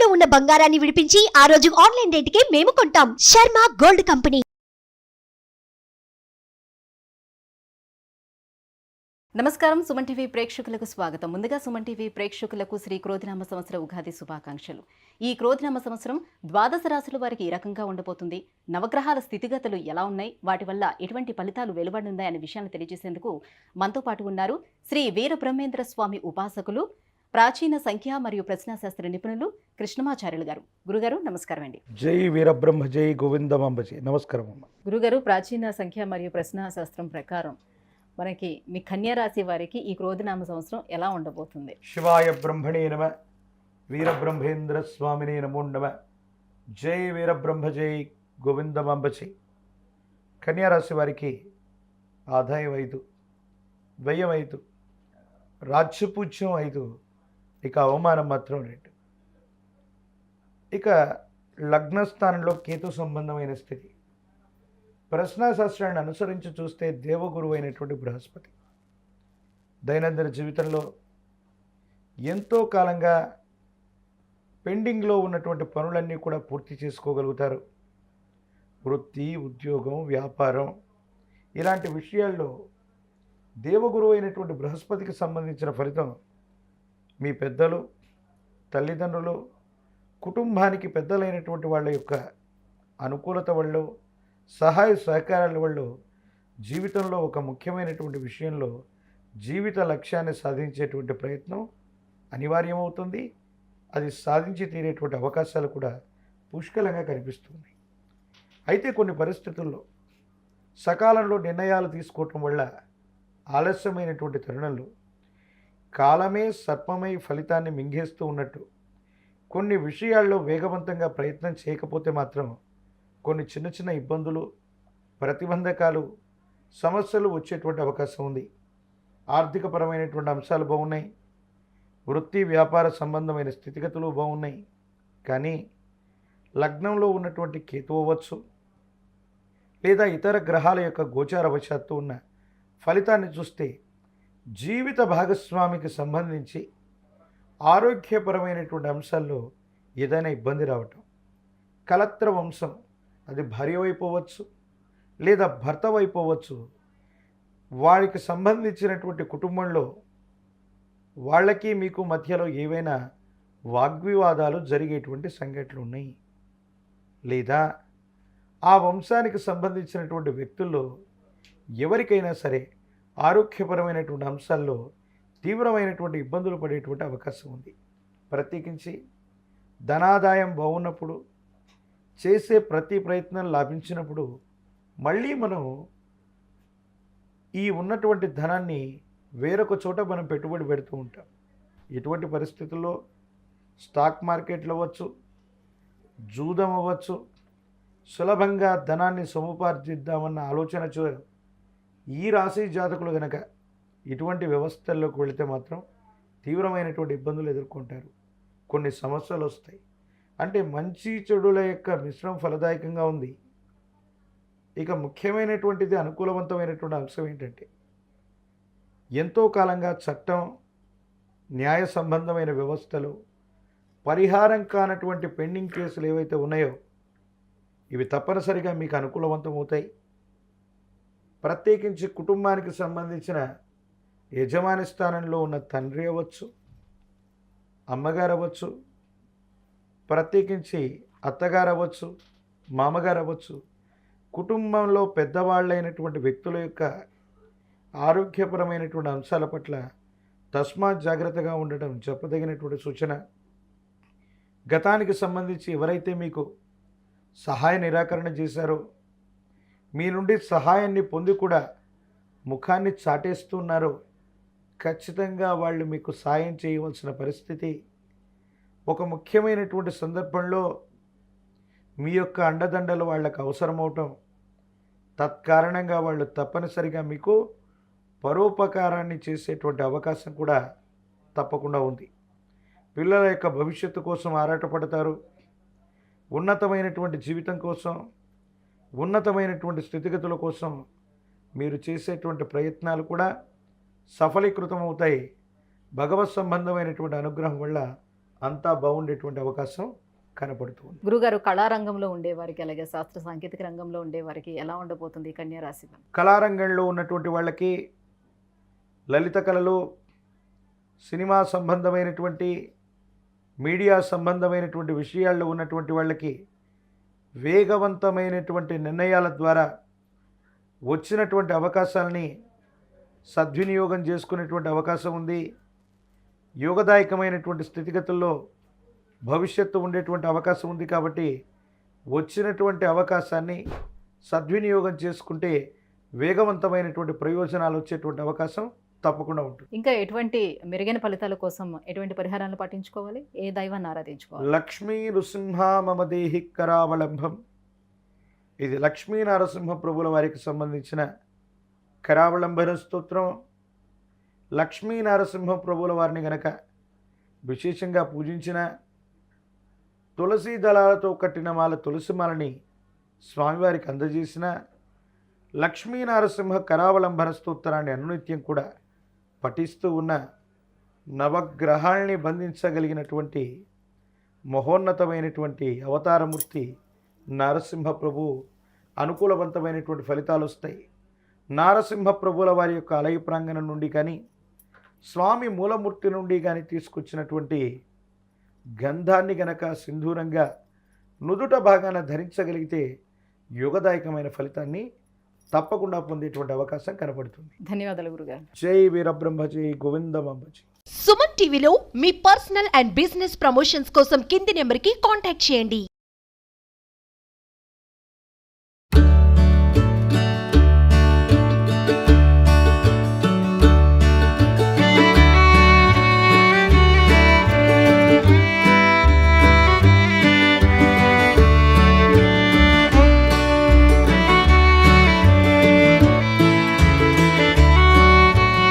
తాకట్టులో ఉన్న బంగారాన్ని విడిపించి ఆ రోజు ఆన్లైన్ రేటుకే మేము కొంటాం. Sharma gold company. నమస్కారం. సుమన్ టీవీ ప్రేక్షకులకు స్వాగతం. ముందుగా సుమన్ టీవీ ప్రేక్షకులకు శ్రీ క్రోధినామ సంవత్సర ఉగాది శుభాకాంక్షలు. ఈ క్రోధినామ సంవత్సరం ద్వాదశ రాశుల వారికి ఈ రకంగా ఉండబోతుంది, నవగ్రహాల స్థితిగతులు ఎలా ఉన్నాయి, వాటి వల్ల ఎటువంటి ఫలితాలు వెలువడున్నాయి అనే విషయాన్ని తెలియజేసేందుకు మనతో పాటు ఉన్నారు శ్రీ వీరబ్రహ్మేంద్ర స్వామి ఉపాసకులు, ప్రాచీన సంఖ్య మరియు ప్రశ్నాశాస్త్ర నిపుణులు కృష్ణమాచార్యులు గారు. గురుగారు నమస్కారం అండి. జై వీరబ్రహ్మ జై గోవిందమాంబజీ. నమస్కారం అమ్మ. గురుగారు, ప్రాచీన సంఖ్య మరియు ప్రశ్నాశాస్త్రం ప్రకారం మనకి మీ కన్యా రాశి వారికి ఈ క్రోధినామ సంవత్సరం ఎలా ఉండబోతుంది? శివాయ బ్రహ్మణే నమ, వీరబ్రహ్మేంద్ర స్వామినే నమో నమ. జై వీరబ్రహ్మ జై గోవిందమాంబజీ. కన్యారాశి వారికి ఆదాయం 5, వ్యయం 5, రాజ్యపూజ్యం 5, ఇక అవమానం మాత్రం 2. ఇక లగ్నస్థానంలో కేతు సంబంధమైన స్థితి. ప్రశ్నాశాస్త్రాన్ని అనుసరించి చూస్తే దేవగురువు అయినటువంటి బృహస్పతి దైనందిన జీవితంలో ఎంతో కాలంగా పెండింగ్లో ఉన్నటువంటి పనులన్నీ కూడా పూర్తి చేసుకోగలుగుతారు. వృత్తి, ఉద్యోగం, వ్యాపారం ఇలాంటి విషయాల్లో దేవగురువు అయినటువంటి బృహస్పతికి సంబంధించిన ఫలితం మీ పెద్దలు, తల్లిదండ్రులు, కుటుంబానికి పెద్దలైనటువంటి వాళ్ళ యొక్క అనుకూలత వల్ల, సహాయ సహకారాల వల్ల జీవితంలో ఒక ముఖ్యమైనటువంటి విషయంలో జీవిత లక్ష్యాన్ని సాధించేటువంటి ప్రయత్నం అనివార్యమవుతుంది. అది సాధించి తీరేటువంటి అవకాశాలు కూడా పుష్కలంగా కనిపిస్తుంది. అయితే కొన్ని పరిస్థితుల్లో సకాలంలో నిర్ణయాలు తీసుకోవటం వల్ల ఆలస్యమైనటువంటి తరుణంలో కాలమే సర్పమై ఫలితాన్ని మింగేస్తూ ఉన్నట్టు కొన్ని విషయాల్లో వేగవంతంగా ప్రయత్నం చేయకపోతే మాత్రం కొన్ని చిన్న చిన్న ఇబ్బందులు, ప్రతిబంధకాలు, సమస్యలు వచ్చేటువంటి అవకాశం ఉంది. ఆర్థికపరమైనటువంటి అంశాలు బాగున్నాయి, వృత్తి వ్యాపార సంబంధమైన స్థితిగతులు బాగున్నాయి. కానీ లగ్నంలో ఉన్నటువంటి కేతు అవ్వచ్చు, లేదా ఇతర గ్రహాల యొక్క గోచారవశాత్తు ఉన్న ఫలితాన్ని చూస్తే జీవిత భాగస్వామికి సంబంధించి ఆరోగ్యపరమైనటువంటి అంశాల్లో ఏదైనా ఇబ్బంది రావటం, కలత్ర వంశం, అది భార్య వైపోవచ్చు లేదా భర్త వైపోవచ్చు, వారికి సంబంధించినటువంటి కుటుంబంలో వాళ్ళకి మీకు మధ్యలో ఏవైనా వాగ్వివాదాలు జరిగేటువంటి సంఘటనలు ఉన్నాయి. లేదా ఆ వంశానికి సంబంధించినటువంటి వ్యక్తుల్లో ఎవరికైనా సరే ఆరోగ్యపరమైనటువంటి అంశాల్లో తీవ్రమైనటువంటి ఇబ్బందులు పడేటువంటి అవకాశం ఉంది. ప్రత్యేకించి ధనాదాయం బాగున్నప్పుడు, చేసే ప్రతి ప్రయత్నం లాభించినప్పుడు మళ్ళీ మనం ఈ ఉన్నటువంటి ధనాన్ని వేరొక చోట మనం పెట్టుబడి పెడుతూ ఉంటాం. ఇటువంటి పరిస్థితుల్లో స్టాక్ మార్కెట్లు అవ్వచ్చు, జూదం అవ్వచ్చు, సులభంగా ధనాన్ని సముపార్జిద్దామన్న ఆలోచన ఈ రాశి జాతకులు కనుక ఇటువంటి వ్యవస్థల్లోకి వెళితే మాత్రం తీవ్రమైనటువంటి ఇబ్బందులు ఎదుర్కొంటారు. కొన్ని సమస్యలు వస్తాయి. అంటే మంచి చెడుల యొక్క మిశ్రమం ఫలదాయకంగా ఉంది. ఇక ముఖ్యమైనటువంటిది, అనుకూలవంతమైనటువంటి అంశం ఏంటంటే ఎంతో కాలంగా చట్టం, న్యాయ సంబంధమైన వ్యవస్థలు, పరిహారం కానటువంటి పెండింగ్ కేసులు ఏవైతే ఉన్నాయో ఇవి తప్పనిసరిగా మీకు అనుకూలవంతమవుతాయి. ప్రత్యేకించి కుటుంబానికి సంబంధించిన యజమాని స్థానంలో ఉన్న తండ్రి అవ్వచ్చు, అమ్మగారు అవ్వచ్చు, ప్రత్యేకించి అత్తగారు అవ్వచ్చు, మామగారు అవ్వచ్చు, కుటుంబంలో పెద్దవాళ్ళైనటువంటి వ్యక్తుల యొక్క ఆరోగ్యపరమైనటువంటి అంశాల పట్ల తస్మాత్ జాగ్రత్తగా ఉండటం చెప్పదగినటువంటి సూచన. గతానికి సంబంధించి ఎవరైతే మీకు సహాయ నిరాకరణ చేశారో, మీ నుండి సహాయాన్ని పొంది కూడా ముఖాన్ని చాటేస్తున్నారో, ఖచ్చితంగా వాళ్ళు మీకు సాయం చేయవలసిన పరిస్థితి. ఒక ముఖ్యమైనటువంటి సందర్భంలో మీ యొక్క అండదండలు వాళ్ళకు అవసరమవటం, తత్కారణంగా వాళ్ళు తప్పనిసరిగా మీకు పరోపకారాన్ని చేసేటువంటి అవకాశం కూడా తప్పకుండా ఉంది. పిల్లల యొక్క భవిష్యత్తు కోసం ఆరాటపడతారు. ఉన్నతమైనటువంటి జీవితం కోసం, ఉన్నతమైనటువంటి స్థితిగతుల కోసం మీరు చేసేటువంటి ప్రయత్నాలు కూడా సఫలీకృతం అవుతాయి. భగవత్ సంబంధమైనటువంటి అనుగ్రహం వల్ల అంతా బాగుండేటువంటి అవకాశం కనపడుతుంది. గురుగారు కళారంగంలో ఉండేవారికి అలాగే శాస్త్ర సాంకేతిక రంగంలో ఉండేవారికి ఎలా ఉండబోతుంది ఈ కన్యా రాశి వారు? కళారంగంలో ఉన్నటువంటి వాళ్ళకి, లలిత కళలు, సినిమా సంబంధమైనటువంటి, మీడియా సంబంధమైనటువంటి విషయాల్లో ఉన్నటువంటి వాళ్ళకి వేగవంతమైనటువంటి నిర్ణయాల ద్వారా వచ్చినటువంటి అవకాశాలని సద్వినియోగం చేసుకునేటువంటి అవకాశం ఉంది. యోగదాయకమైనటువంటి స్థితిగతుల్లో భవిష్యత్తు ఉండేటువంటి అవకాశం ఉంది. కాబట్టి వచ్చినటువంటి అవకాశాన్ని సద్వినియోగం చేసుకుంటే వేగవంతమైనటువంటి ప్రయోజనాలు వచ్చేటువంటి అవకాశం తప్పకుండా ఉంటుంది. ఇంకా ఎటువంటి మెరుగైన ఫలితాల కోసం ఎటువంటి పరిహారాలను పాటించుకోవాలి? ఏ దైవాన్ని ఆరాధించుకోవాలి? లక్ష్మీ నృసింహ మమ దేహి కరావలంబం. ఇది లక్ష్మీ నరసింహ ప్రభుల వారికి సంబంధించిన కరావలంబన స్తోత్రం. లక్ష్మీ నరసింహ ప్రభుల వారిని గనక విశేషంగా పూజించిన, తులసి దళాలతో కట్టిన మాల తులసిమాలని స్వామివారికి అందజేసిన, లక్ష్మీ నరసింహ కరావలంబన స్తోత్రాన్ని అనునిత్యం కూడా పఠిస్తూ ఉన్న, నవగ్రహాల్ని బంధించగలిగినటువంటి మహోన్నతమైనటువంటి అవతారమూర్తి నరసింహ ప్రభు అనుకూలవంతమైనటువంటి ఫలితాలు వస్తాయి. నారసింహ ప్రభుల వారి యొక్క ఆలయ ప్రాంగణం నుండి కానీ, స్వామి మూలమూర్తి నుండి కానీ తీసుకొచ్చినటువంటి గంధాన్ని గనక సింధూరంగా నుదుట భాగాన ధరించగలిగితే యోగదాయకమైన ఫలితాన్ని తప్పకుండా పొందేటువంటి అవకాశం కనపడుతుంది. ధన్యవాదాలు గురుగారు. జై వీరబ్రహ్మ, జై గోవిందమాంబ. సుమన్ టీవీలో మీ పర్సనల్ అండ్ బిజినెస్ ప్రమోషన్స్ కోసం కింది నెంబర్కి కాంటాక్ట్ చేయండి.